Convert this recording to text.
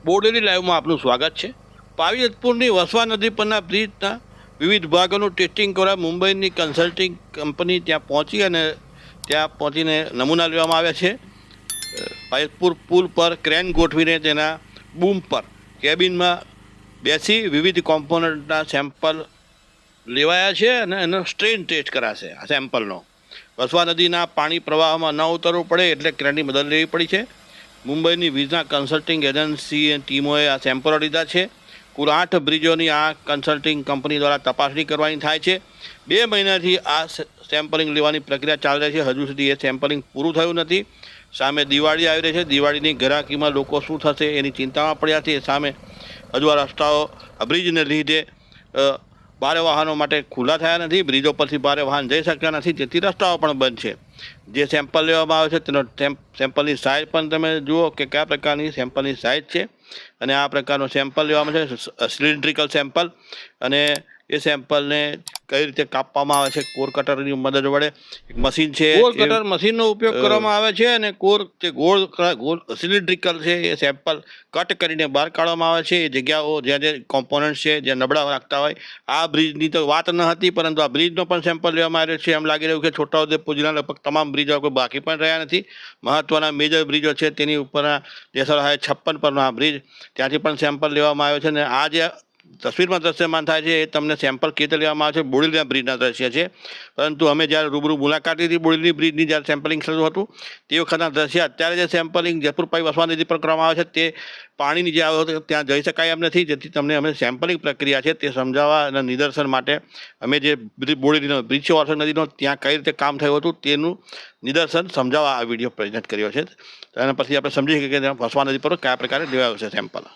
બોડેલી લાઈવમાં આપનું સ્વાગત છે। પાવીજતપુરની વસવા નદી પરના બ્રિજના વિવિધ ભાગોનું ટેસ્ટિંગ કરવા મુંબઈની કન્સલ્ટિંગ કંપની ત્યાં પહોંચી અને ત્યાં પહોંચીને નમૂના લેવામાં આવ્યા છે। પાવીજતપુર પુલ પર ક્રેન ગોઠવીને તેના બૂમ પર કેબિનમાં બેસી વિવિધ કોમ્પોનન્ટના સેમ્પલ લેવાયા છે અને એનો સ્ટ્રેન ટેસ્ટ કરાશે આ સેમ્પલનો। વસવા નદીના પાણી પ્રવાહમાં ન ઉતરવું પડે એટલે ક્રેનની મદદ લેવી પડી છે। મુંબઈની વીજના કન્સલ્ટિંગ એજન્સી ટીમોએ આ સેમ્પલો લીધા છે। કુલ 8 બ્રિજોની આ કન્સલ્ટિંગ કંપની દ્વારા તપાસણી કરવાની થાય છે। 2 મહિનાથી આ સેમ્પલિંગ લેવાની પ્રક્રિયા ચાલી રહી છે। હજુ સુધી એ સેમ્પલિંગ પૂરું થયું નથી। સામે દિવાળી આવી રહી છે। દિવાળીની ગ્રાહકીમાં લોકો શું થશે એની ચિંતામાં પડ્યા છે। સામે હજુ આ રસ્તાઓ બ્રિજને લીધે ભારે વાહનો માટે ખુલ્લા થયા નથી। બ્રિજો પરથી ભારે વાહન જઈ શક્યા નથી, જેથી રસ્તાઓ પણ બંધ છે। જે સેમ્પલ લેવામાં આવે છે તેનો સેમ્પલની સાઇઝ પણ તમે જુઓ કે કયા પ્રકારની સેમ્પલની સાઇઝ છે અને આ પ્રકારનો સેમ્પલ લેવામાં છે, સિલિન્ડ્રિકલ સેમ્પલ। અને એ સેમ્પલને કઈ રીતે કાપવામાં આવે છે, કોર કટરની મદદ વડે એક મશીન છે, કોર કટર મશીનનો ઉપયોગ કરવામાં આવે છે અને કોર જે ગોળ સિલિન્ડ્રિકલ છે એ સેમ્પલ કટ કરીને બહાર કાઢવામાં આવે છે। એ જગ્યાઓ જ્યાં જે કોમ્પોનન્ટ છે જે નબળા લાગતા હોય, આ બ્રિજની તો વાત ન હતી, પરંતુ આ બ્રિજનો પણ સેમ્પલ લેવામાં આવ્યો છે। એમ લાગી રહ્યું કે છોટાઉદેપુર જિલ્લાના લગભગ તમામ બ્રિજો કોઈ બાકી પણ રહ્યા નથી। મહત્વના મેજર બ્રિજો છે તેની ઉપરના જેસર હાઈ 56 પરનો આ બ્રિજ, ત્યાંથી પણ સેમ્પલ લેવામાં આવ્યો છે। અને આ જે તસવીરમાં દ્રશ્યમાન થાય છે એ તમને સેમ્પલ કેવી રીતે લેવામાં આવે છે બોડેલીના બ્રિજના દ્રશ્ય છે। પરંતુ અમે જ્યારે રૂબરૂ મુલાકાત લીધી બોડેલી બ્રિજની જ્યારે સેમ્પલિંગ શરૂ હતું તે વખતના દ્રશ્ય, અત્યારે જે સેમ્પલિંગ જયપુર પાઈ વસવા નદી પર કરવામાં આવે છે તે પાણીની જે ત્યાં જઈ શકાય એમ નથી, જેથી તમને અમે સેમ્પલિંગ પ્રક્રિયા છે તે સમજાવવા અને નિદર્શન માટે અમે જે બોડેલીનો બ્રિજ છે વસવા નદીનો ત્યાં કઈ રીતે કામ થયું હતું તેનું નિદર્શન સમજાવવા આ વિડીયો પ્રેઝન્ટ કર્યો છે। એના પછી આપણે સમજી શકીએ કે વસવા નદી પર કયા પ્રકારે લેવાયો છે સેમ્પલ।